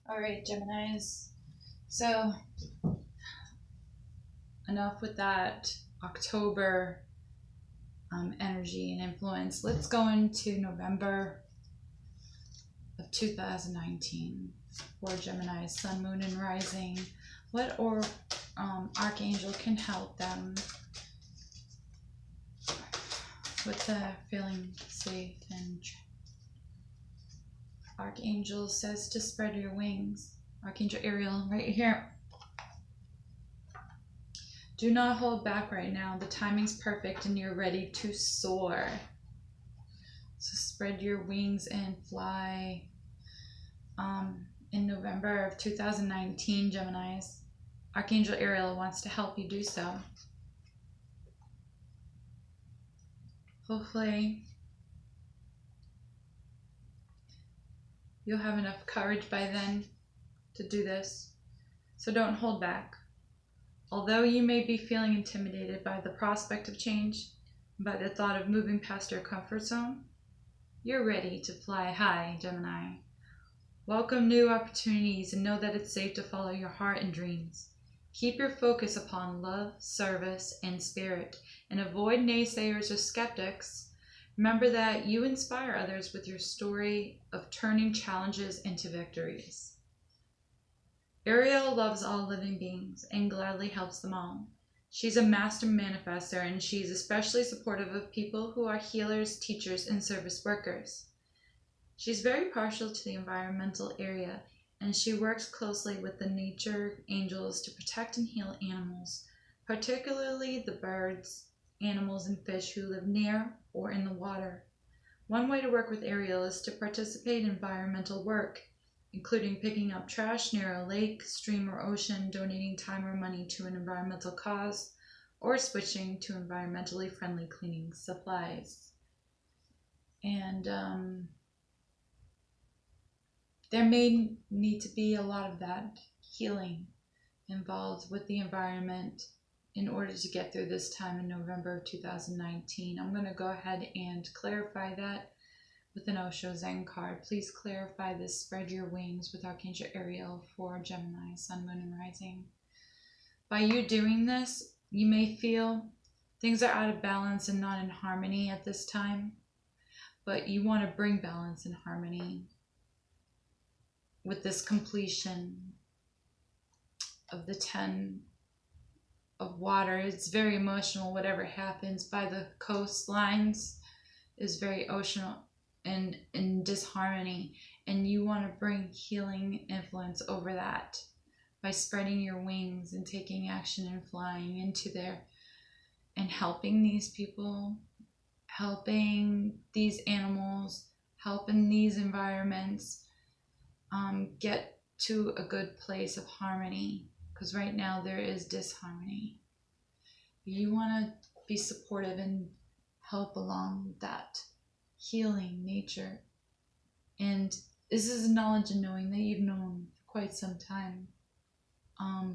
All right, Geminis. So, enough with that October energy and influence. Let's go into November of 2019 for Gemini, Sun, Moon, and Rising. What Archangel can help them with the feeling safe? And Archangel says to spread your wings. Archangel Ariel right here. Do not hold back right now. The timing's perfect and you're ready to soar. So spread your wings and fly. In November of 2019, Geminis, Archangel Ariel wants to help you do so. Hopefully, you'll have enough courage by then to do this. So don't hold back. Although you may be feeling intimidated by the prospect of change, by the thought of moving past your comfort zone, you're ready to fly high, Gemini. Welcome new opportunities and know that it's safe to follow your heart and dreams. Keep your focus upon love, service, and spirit, and avoid naysayers or skeptics. Remember that you inspire others with your story of turning challenges into victories. Ariel loves all living beings and gladly helps them all. She's a master manifester, and she's especially supportive of people who are healers, teachers, and service workers. She's very partial to the environmental area, and she works closely with the nature angels to protect and heal animals, particularly the birds, animals, and fish who live near or in the water. One way to work with Ariel is to participate in environmental work, including picking up trash near a lake, stream, or ocean, donating time or money to an environmental cause, or switching to environmentally friendly cleaning supplies. And there may need to be a lot of that healing involved with the environment in order to get through this time in November of 2019. I'm going to go ahead and clarify that with an Osho Zen card. Please clarify this. Spread your wings with Archangel Ariel for Gemini, Sun, Moon, and Rising. By you doing this, you may feel things are out of balance and not in harmony at this time, but you want to bring balance and harmony with this completion of the 10 of water. It's very emotional. Whatever happens by the coastlines is very emotional and in disharmony, and you want to bring healing influence over that by spreading your wings and taking action and flying into there and helping these people, helping these animals, helping these environments get to a good place of harmony, because right now there is disharmony. You want to be supportive and help along that healing nature. And this is knowledge and knowing that you've known for quite some time. I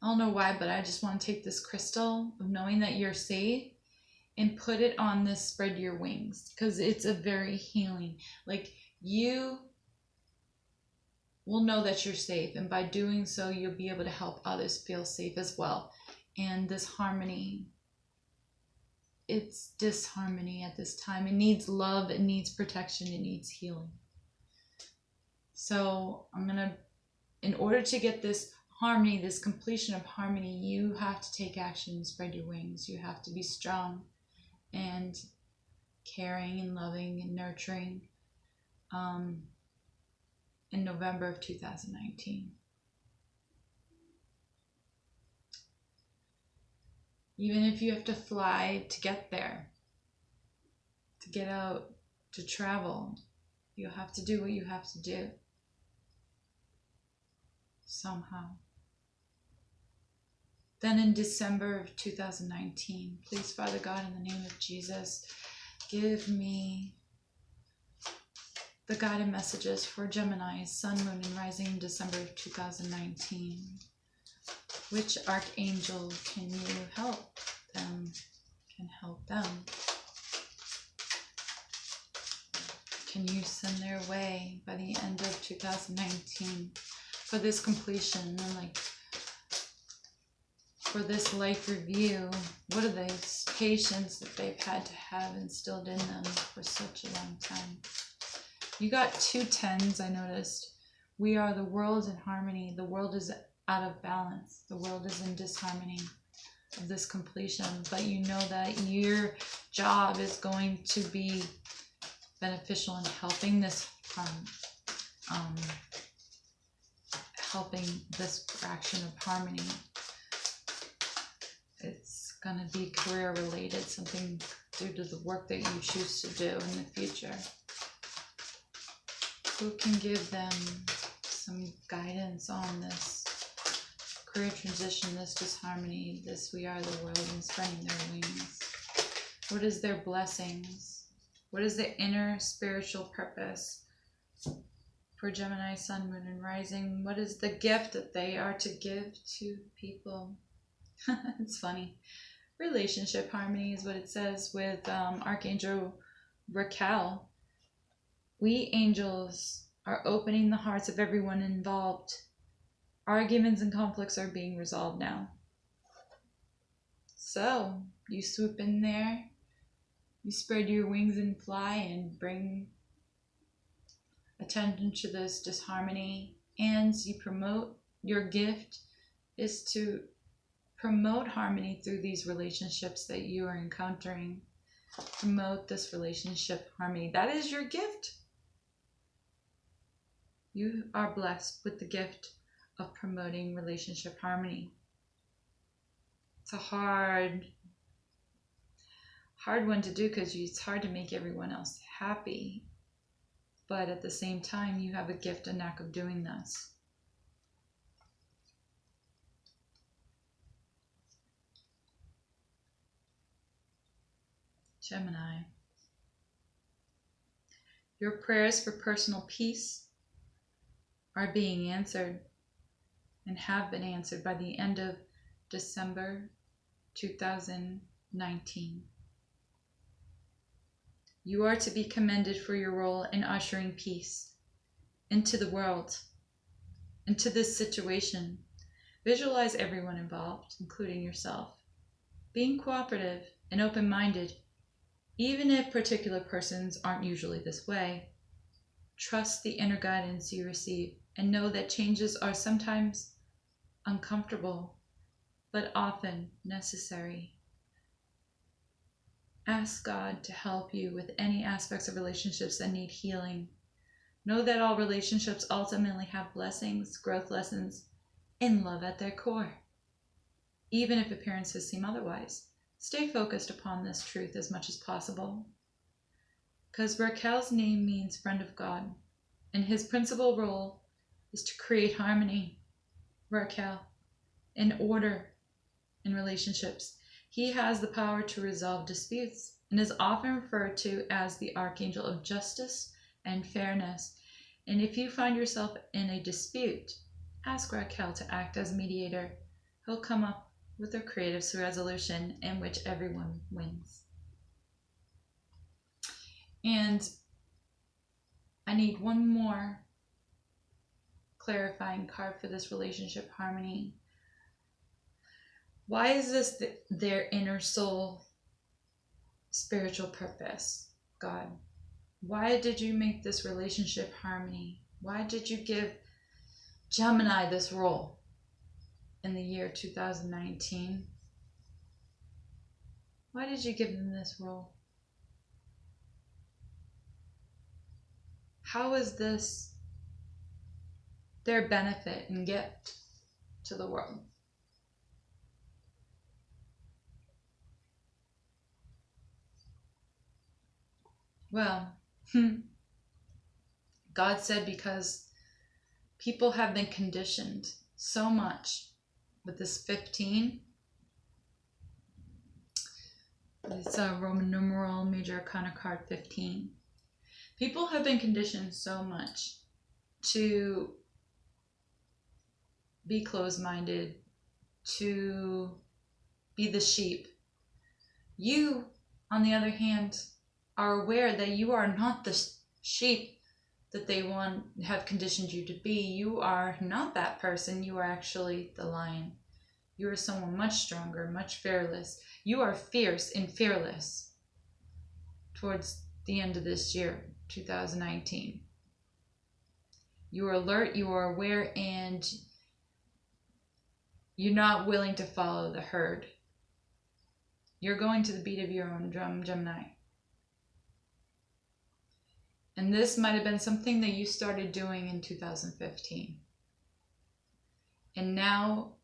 don't know why, but I just want to take this crystal of knowing that you're safe and put it on this spread your wings, because it's a very healing. Like, you will know that you're safe, and by doing so you'll be able to help others feel safe as well. And this harmony, it's disharmony at this time. It needs love, it needs protection, it needs healing. So I'm gonna, in order to get this harmony, this completion of harmony, you have to take action and spread your wings. You have to be strong and caring and loving and nurturing in November of 2019. Even if you have to fly to get there, to get out, to travel, you have to do what you have to do somehow. Then in December of 2019, please, Father God, in the name of Jesus, give me the guided messages for Gemini, Sun, Moon, and Rising in December of 2019. Which Archangel can you help them? can you send their way by the end of 2019 for this completion and like for this life review? What are those patience that they've had to have instilled in them for such a long time? You got 2 tens, I noticed. We are the world in harmony. The world is out of balance. The world is in disharmony of this completion. But you know that your job is going to be beneficial in helping this helping this fraction of harmony. It's going to be career related, something due to the work that you choose to do in the future. Who can give them some guidance on this career transition, this disharmony, this we are the world and spreading their wings? What is their blessings? What is their inner spiritual purpose for Gemini, Sun, Moon, and Rising? What is the gift that they are to give to people? It's funny. Relationship harmony is what it says with Archangel Raquel. We angels are opening the hearts of everyone involved. Arguments and conflicts are being resolved now. So, you swoop in there, you spread your wings and fly and bring attention to this disharmony, and you promote. Your gift is to promote harmony through these relationships that you are encountering. Promote this relationship harmony. That is your gift. You are blessed with the gift of promoting relationship harmony. It's a hard one to do because it's hard to make everyone else happy. But at the same time, you have a gift, a knack of doing this. Gemini. Your prayers for personal peace are being answered and have been answered by the end of December 2019. You are to be commended for your role in ushering peace into the world, into this situation. Visualize everyone involved, including yourself, being cooperative and open-minded, even if particular persons aren't usually this way. Trust the inner guidance you receive and know that changes are sometimes uncomfortable, but often necessary. Ask God to help you with any aspects of relationships that need healing. Know that all relationships ultimately have blessings, growth lessons, and love at their core, even if appearances seem otherwise. Stay focused upon this truth as much as possible, because Raquel's name means friend of God, and his principal role is to create harmony, Raquel, and order in relationships. He has the power to resolve disputes and is often referred to as the Archangel of justice and fairness. And if you find yourself in a dispute, ask Raquel to act as mediator. He'll come up with a creative resolution in which everyone wins. And I need one more clarifying card for this relationship harmony. Why is this their inner soul spiritual purpose, God? Why did you make this relationship harmony? Why did you give Gemini this role in the year 2019? Why did you give them this role? How is this their benefit and gift to the world? Well, God said because people have been conditioned so much with this 15. It's a Roman numeral major arcana card 15. People have been conditioned so much to be closed-minded, to be the sheep. You, on the other hand, are aware that you are not the sheep that they have conditioned you to be. You are not that person. You are actually the lion. You are someone much stronger, much fearless. You are fierce and fearless towards the end of this year, 2019. You are alert, you are aware, and you're not willing to follow the herd. You're going to the beat of your own drum, Gemini. And this might have been something that you started doing in 2015. And now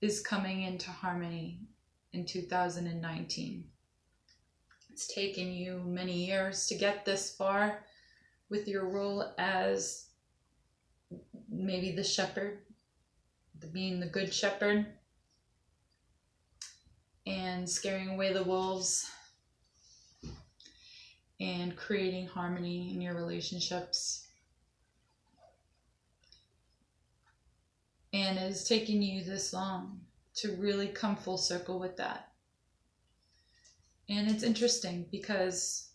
is coming into harmony in 2019. It's taken you many years to get this far with your role as maybe the shepherd, being the good shepherd, and scaring away the wolves and creating harmony in your relationships. And it has taken you this long to really come full circle with that. And it's interesting because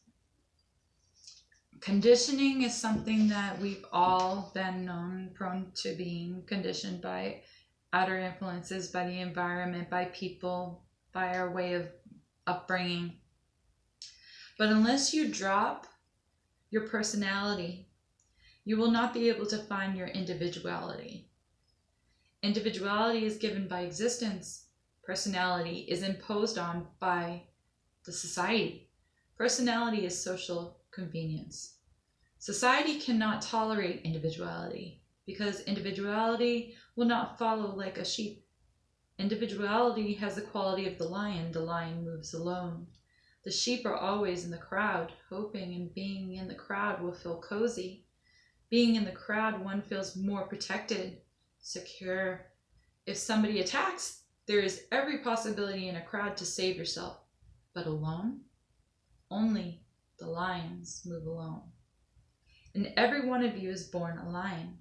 conditioning is something that we've all been prone to being conditioned by outer influences, by the environment, by people, by our way of upbringing. But unless you drop your personality, you will not be able to find your individuality. Individuality is given by existence. Personality is imposed on by the society. Personality is social convenience. Society cannot tolerate individuality because individuality will not follow like a sheep. Individuality has the quality of the lion. The lion moves alone. The sheep are always in the crowd, hoping and being in the crowd will feel cozy. Being in the crowd, one feels more protected, secure. If somebody attacks, there is every possibility in a crowd to save yourself. But alone, only the lions move alone. And every one of you is born a lion.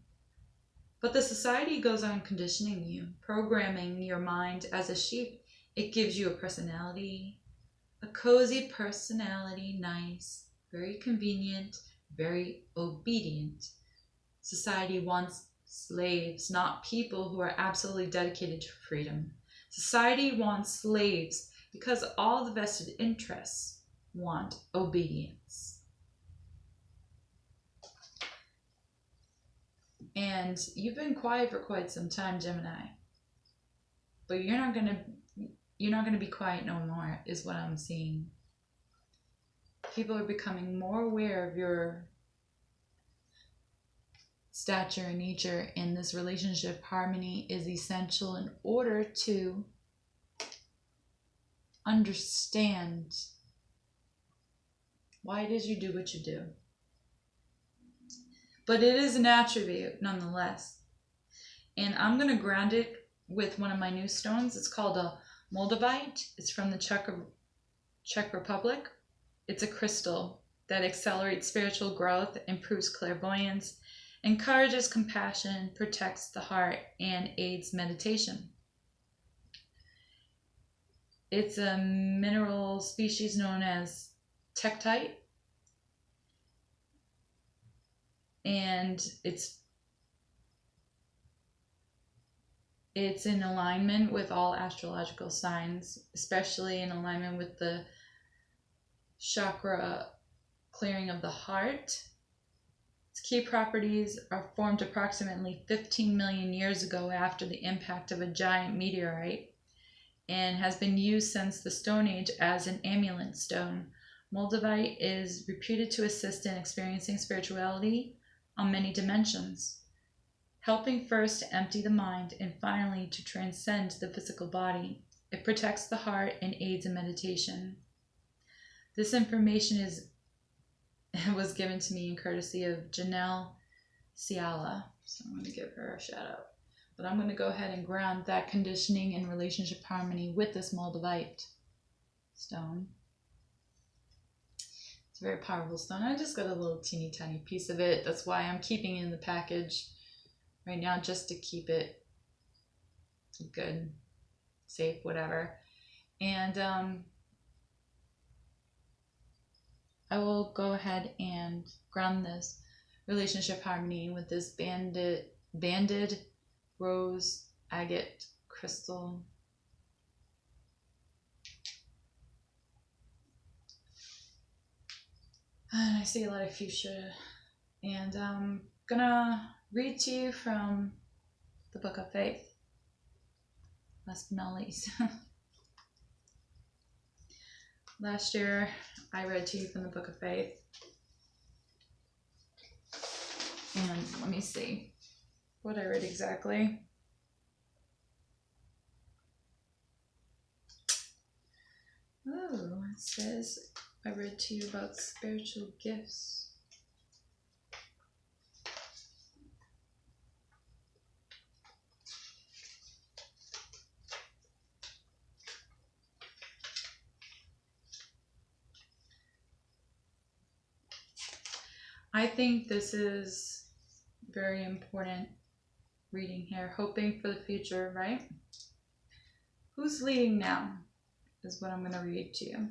But the society goes on conditioning you, programming your mind as a sheep. It gives you a personality, a cozy personality, nice, very convenient, very obedient. Society wants slaves, not people who are absolutely dedicated to freedom. Society wants slaves because all the vested interests want obedience. And you've been quiet for quite some time, Gemini. But you're not gonna be quiet no more, is what I'm seeing. People are becoming more aware of your stature and nature, and this relationship harmony is essential in order to understand why it is you do what you do. But it is an attribute nonetheless. And I'm going to ground it with one of my new stones. It's called a Moldavite. It's from the Czech Republic. It's a crystal that accelerates spiritual growth, improves clairvoyance, encourages compassion, protects the heart, and aids meditation. It's a mineral species known as tektite. And it's in alignment with all astrological signs, especially in alignment with the chakra clearing of the heart. Its key properties are formed approximately 15 million years ago after the impact of a giant meteorite and has been used since the Stone Age as an amulet stone. Moldavite is reputed to assist in experiencing spirituality on many dimensions, helping first to empty the mind and finally to transcend the physical body. It protects the heart and aids in meditation. This information was given to me in courtesy of Janelle Ciala, so I'm going to give her a shout out. But I'm going to go ahead and ground that conditioning and relationship harmony with this Moldavite stone. It's a very powerful stone. I just got a little teeny tiny piece of it. That's why I'm keeping it in the package right now, just to keep it good, safe, whatever. And I will go ahead and ground this relationship harmony with this banded rose agate crystal. And I see a lot of fuchsia. And I'm gonna read to you from the Book of Faith. Last but not least. Last year, I read to you from the Book of Faith. And let me see what I read exactly. Oh, it says I read to you about spiritual gifts. I think this is very important reading here. Hoping for the future, right? Who's leading now is what I'm going to read to you.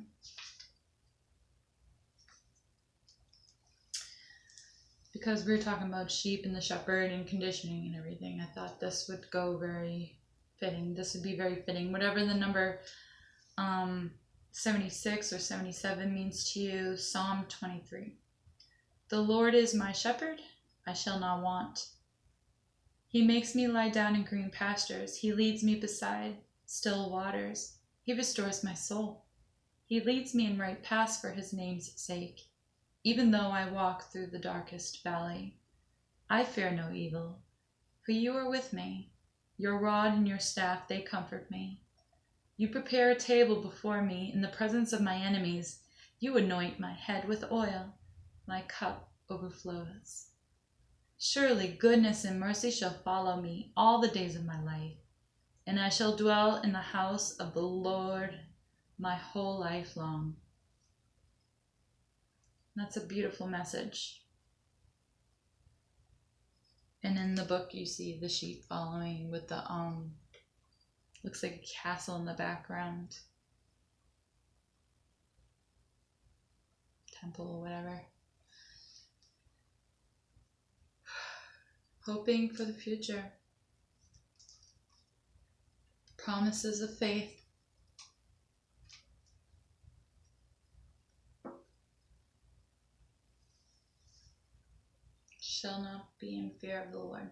Because we're talking about sheep and the shepherd and conditioning and everything, I thought this would go very fitting. This would be very fitting. Whatever the number 76 or 77 means to you, Psalm 23. The Lord is my shepherd, I shall not want. He makes me lie down in green pastures. He leads me beside still waters. He restores my soul. He leads me in right paths for his name's sake. Even though I walk through the darkest valley, I fear no evil, for you are with me. Your rod and your staff, they comfort me. You prepare a table before me in the presence of my enemies. You anoint my head with oil. My cup overflows. Surely goodness and mercy shall follow me all the days of my life, and I shall dwell in the house of the Lord my whole life long. That's a beautiful message. And in the book you see the sheep following with the looks like a castle in the background. Temple or whatever. Hoping for the future. Promises of faith. Shall not be in fear of the Lord.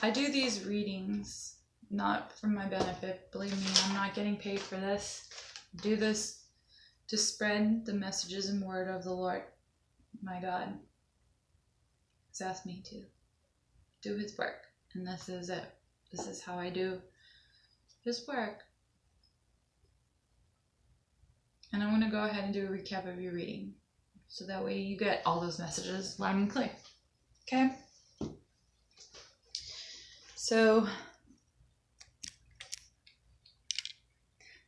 I do these readings not for my benefit. Believe me, I'm not getting paid for this. I do this to spread the messages and word of the Lord, my God, has asked me to do his work. And this is it. This is how I do his work. And I'm going to go ahead and do a recap of your reading, so that way you get all those messages loud and clear. Okay? So,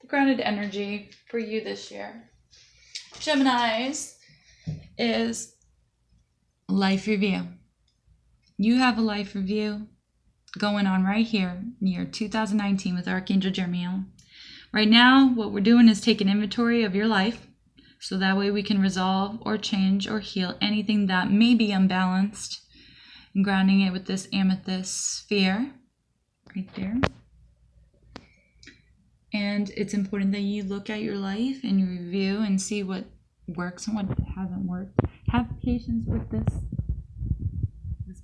the grounded energy for you this year, Geminis, is life review. You have a life review going on right here in year 2019 with Archangel Gemini. Right now, what we're doing is taking inventory of your life, so that way we can resolve or change or heal anything that may be unbalanced, and grounding it with this amethyst sphere right there. And it's important that you look at your life and you review and see what works and what hasn't worked. Have patience with this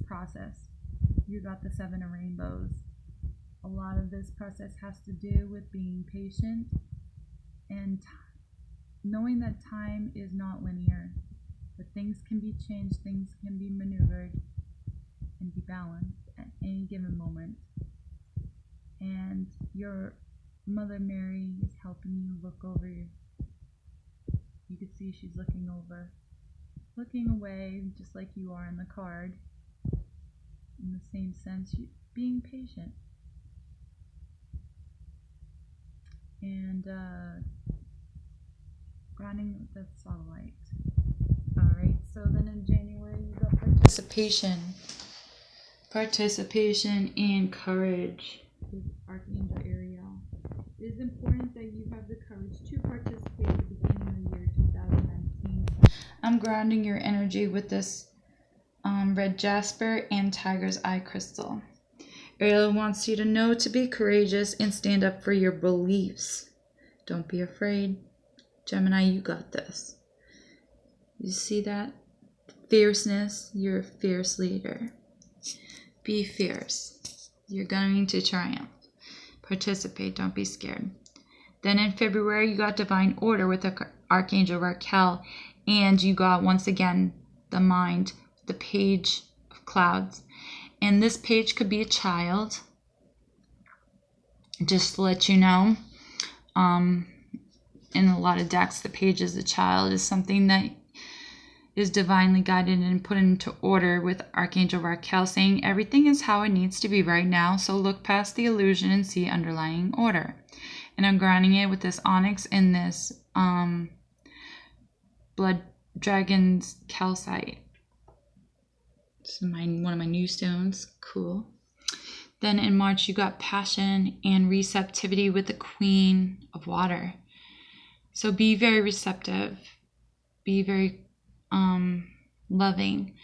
process. You got the 7 of rainbows. A lot of this process has to do with being patient and knowing that time is not linear, that things can be changed, things can be maneuvered and be balanced at any given moment. And your Mother Mary is helping you look over. You can see she's looking away, just like you are in the card. In the same sense, being patient. And grounding with that satellite. Alright, so then in January you got participation and courage with Archangel Ariel. It is courage to participate at the beginning of the year 2019. I'm grounding your energy with this red jasper and tiger's eye crystal. Ariel wants you to know to be courageous and stand up for your beliefs. Don't be afraid. Gemini, you got this. You see that? Fierceness, you're a fierce leader. Be fierce. You're going to triumph. Participate, don't be scared. Then in February, you got divine order with Archangel Raquel, and you got, once again, the mind, the page of clouds. And this page could be a child, just to let you know. In a lot of decks, the page is a child, is something that is divinely guided and put into order, with Archangel Raquel saying everything is how it needs to be right now, so look past the illusion and see underlying order. And I'm grounding it with this onyx and this blood dragon's calcite. This is one of my new stones. Cool. Then in March, you got passion and receptivity with the Queen of Water. So be very receptive. Be very loving.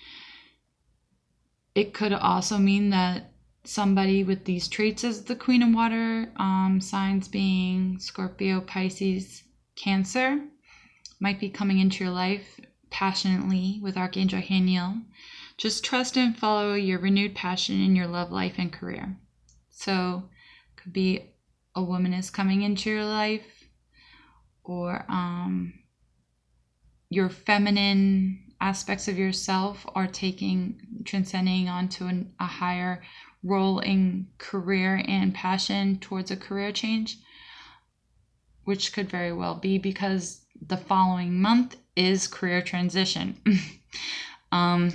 It could also mean that somebody with these traits as the Queen of Water, signs being Scorpio, Pisces, Cancer, might be coming into your life passionately with Archangel Haniel. Just trust and follow your renewed passion in your love life and career. So could be a woman is coming into your life, or your feminine aspects of yourself are transcending onto a higher role in career and passion towards a career change, which could very well be because the following month is career transition. And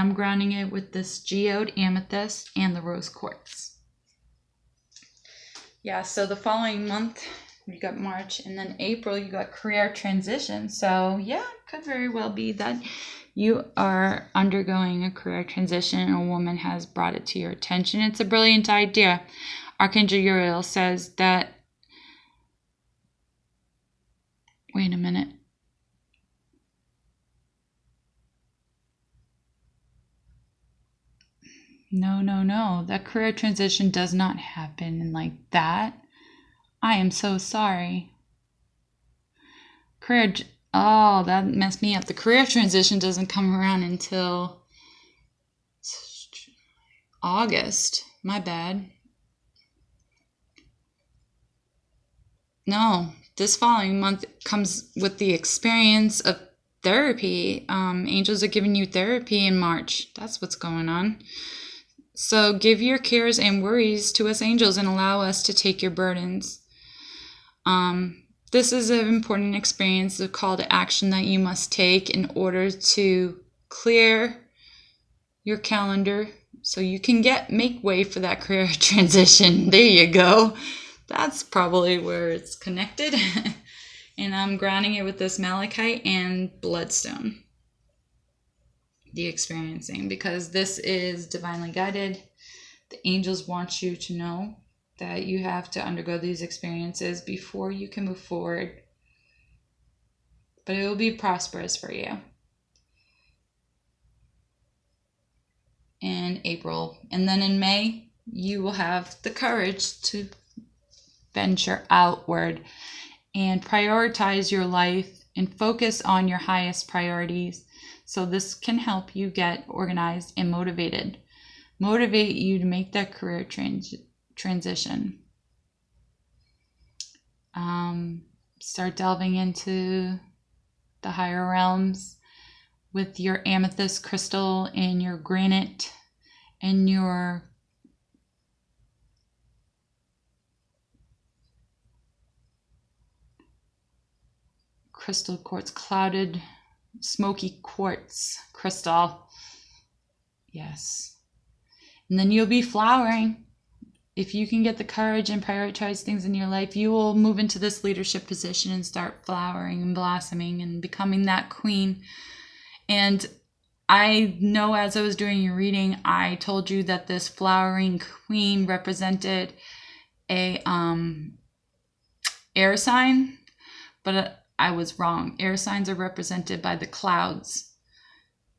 I'm grounding it with this geode, amethyst, and the rose quartz. Yeah, so the following month, you got March, and then April, you got career transition. So yeah, it could very well be that you are undergoing a career transition and a woman has brought it to your attention. It's a brilliant idea. Archangel Uriel says that, wait a minute. No. That career transition does not happen like that. I am so sorry. That messed me up. The career transition doesn't come around until August. My bad. No, this following month comes with the experience of therapy. Angels are giving you therapy in March. That's what's going on. So give your cares and worries to us angels and allow us to take your burdens. This is an important experience, a call to action that you must take in order to clear your calendar so you can make way for that career transition. There you go. That's probably where it's connected. And I'm grounding it with this malachite and bloodstone. The experiencing, because this is divinely guided. The angels want you to know that you have to undergo these experiences before you can move forward. But it will be prosperous for you. In April. And then in May, you will have the courage to venture outward and prioritize your life and focus on your highest priorities. So this can help you get organized and motivated. Motivate you to make that career transition. Start delving into the higher realms with your amethyst crystal and your granite and your crystal quartz, clouded smoky quartz crystal. Yes. And then you'll be flowering. If you can get the courage and prioritize things in your life, you will move into this leadership position and start flowering and blossoming and becoming that queen. And I know as I was doing your reading, I told you that this flowering queen represented a air sign, but I was wrong. Air signs are represented by the clouds.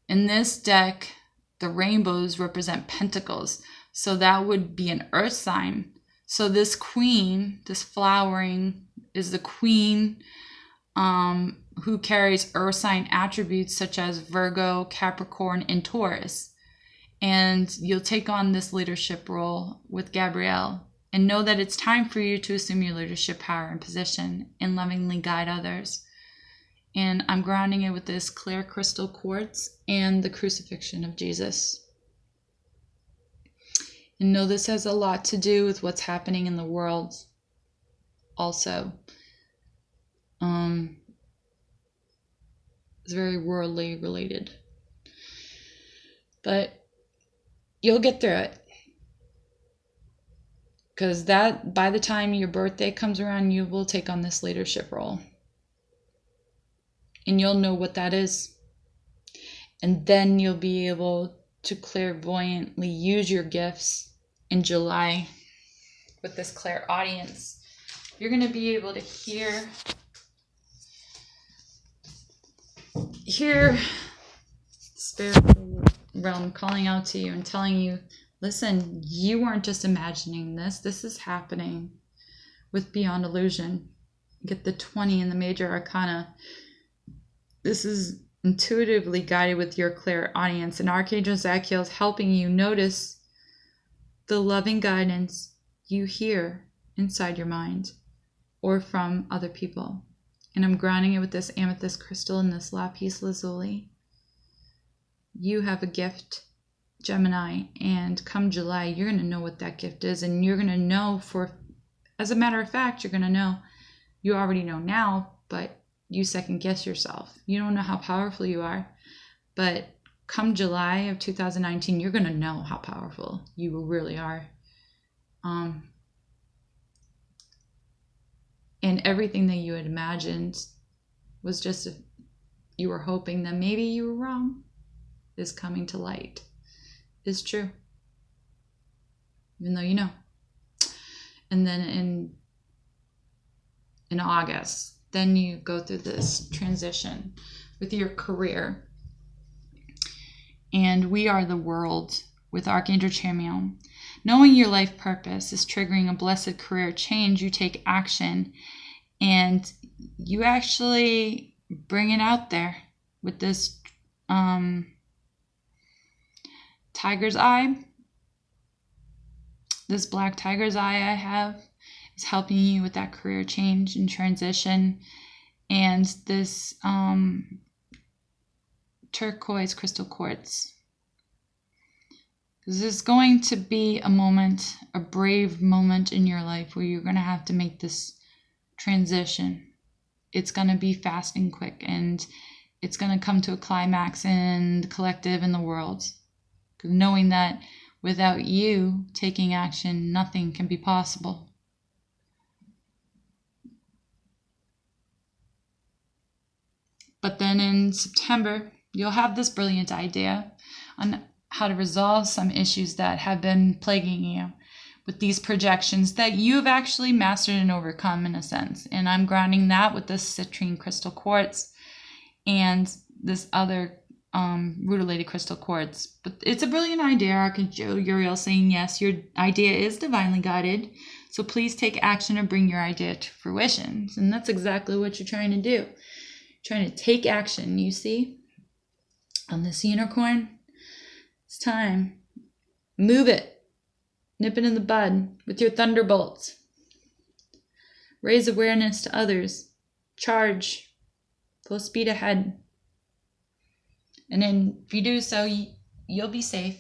In this deck, the rainbows represent pentacles. So that would be an earth sign. So this queen, this flowering, is the queen who carries earth sign attributes such as Virgo, Capricorn, and Taurus. And you'll take on this leadership role with Gabrielle. And know that it's time for you to assume your leadership power and position and lovingly guide others. And I'm grounding it with this clear crystal quartz and the crucifixion of Jesus. And know this has a lot to do with what's happening in the world also. It's very worldly related. But you'll get through it. Because that, by the time your birthday comes around, you will take on this leadership role. And you'll know what that is. And then you'll be able to clairvoyantly use your gifts in July with this clairaudience. You're going to be able to hear the spiritual realm calling out to you and telling you, listen, you weren't just imagining this. This is happening with Beyond Illusion. Get the 20 in the major arcana. This is intuitively guided with your clairaudience. And Archangel Zachiel is helping you notice the loving guidance you hear inside your mind or from other people. And I'm grounding it with this amethyst crystal and this lapis lazuli. You have a gift, Gemini, and come July, you're going to know what that gift is. And you're going to know as a matter of fact, you're going to know. You already know now, but you second guess yourself. You don't know how powerful you are. But come July of 2019, you're going to know how powerful you really are. And everything that you had imagined was just, you were hoping that maybe you were wrong, is coming to light. Is true. Even though you know. And then in August, then you go through this transition with your career. And we are the world with Archangel Chamuel. Knowing your life purpose is triggering a blessed career change. You take action and you actually bring it out there with this tiger's eye. This black tiger's eye I have is helping you with that career change and transition. And this turquoise crystal quartz. This is going to be a moment, a brave moment in your life where you're going to have to make this transition. It's going to be fast and quick, and it's going to come to a climax in the collective and the world. Because knowing that without you taking action, nothing can be possible. But then in September, you'll have this brilliant idea on how to resolve some issues that have been plaguing you with these projections that you've actually mastered and overcome in a sense. And I'm grounding that with this citrine crystal quartz and this other rutilated crystal quartz. But it's a brilliant idea, Archangel Uriel saying, yes, your idea is divinely guided. So please take action and bring your idea to fruition. And that's exactly what you're trying to do. You're trying to take action, you see? On this unicorn, it's time. Move it. Nip it in the bud with your thunderbolts. Raise awareness to others. Charge. Full speed ahead. And then if you do so, you'll be safe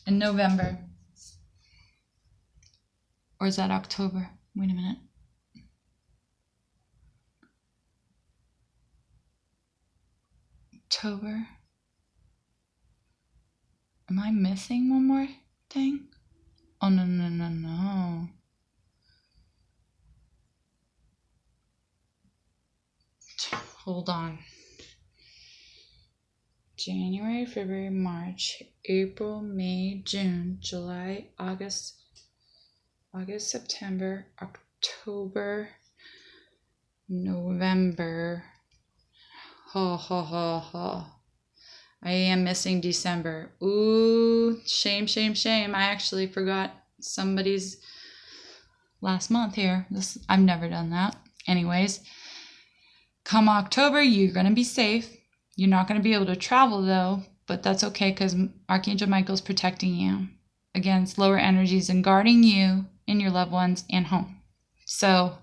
in November. Or is that October? Wait a minute. October. Am I missing one more thing? Oh, no. Hold on. January, February, March, April, May, June, July, August, September, October, November. Ho, ho, ho, ho. I am missing December. Ooh, shame, shame, shame. I actually forgot somebody's last month here. I've never done that. Anyways, come October, you're going to be safe. You're not going to be able to travel though, but that's okay because Archangel Michael's protecting you against lower energies and guarding you and your loved ones and home. So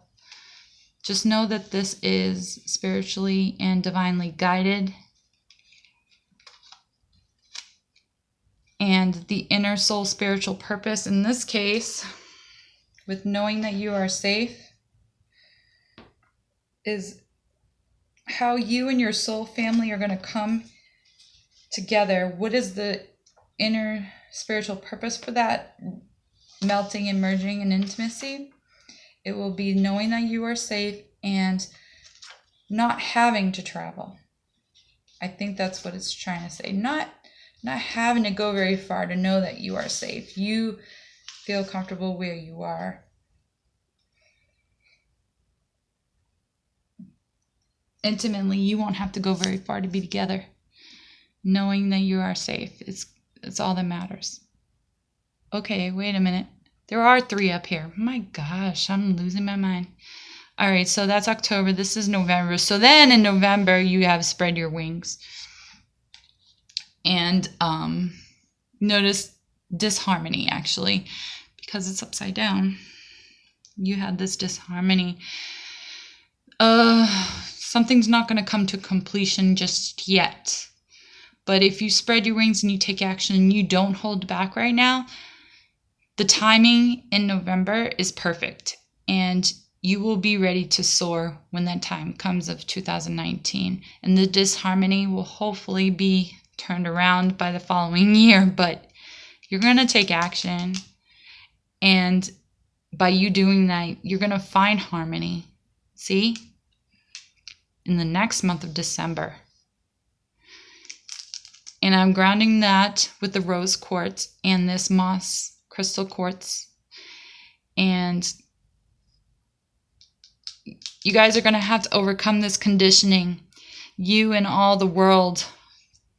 just know that this is spiritually and divinely guided. And the inner soul spiritual purpose in this case, with knowing that you are safe, is how you and your soul family are going to come together. What is the inner spiritual purpose for that melting and merging and intimacy? It will be knowing that you are safe and not having to travel. I think that's what it's trying to say. Not having to go very far to know that you are safe. You feel comfortable where you are. Intimately, you won't have to go very far to be together. Knowing that you are safe, it's all that matters. Okay, wait a minute. There are 3 up here. My gosh, I'm losing my mind. All right, so that's October. This is November. So then in November, you have spread your wings. And notice disharmony, actually, because it's upside down. You had this disharmony. Something's not going to come to completion just yet. But if you spread your wings and you take action and you don't hold back right now, the timing in November is perfect. And you will be ready to soar when that time comes of 2019. And the disharmony will hopefully be turned around by the following year. But you're going to take action. And by you doing that, you're going to find harmony. See? In the next month of December. And I'm grounding that with the rose quartz and this moss crystal quartz. And you guys are going to have to overcome this conditioning. You and all the world,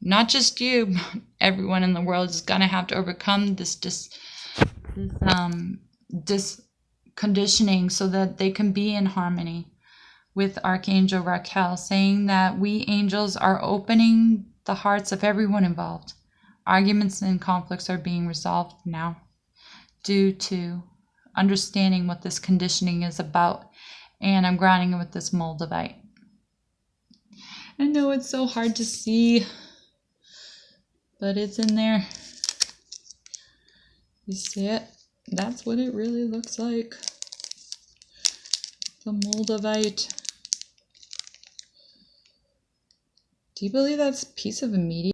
not just you, but everyone in the world is going to have to overcome this conditioning so that they can be in harmony with Archangel Raquel, saying that we angels are opening the hearts of everyone involved. Arguments and conflicts are being resolved now due to understanding what this conditioning is about. And I'm grounding it with this moldavite. I know it's so hard to see, but it's in there. You see it? That's what it really looks like. The moldavite. Do you believe that's a piece of a meteor?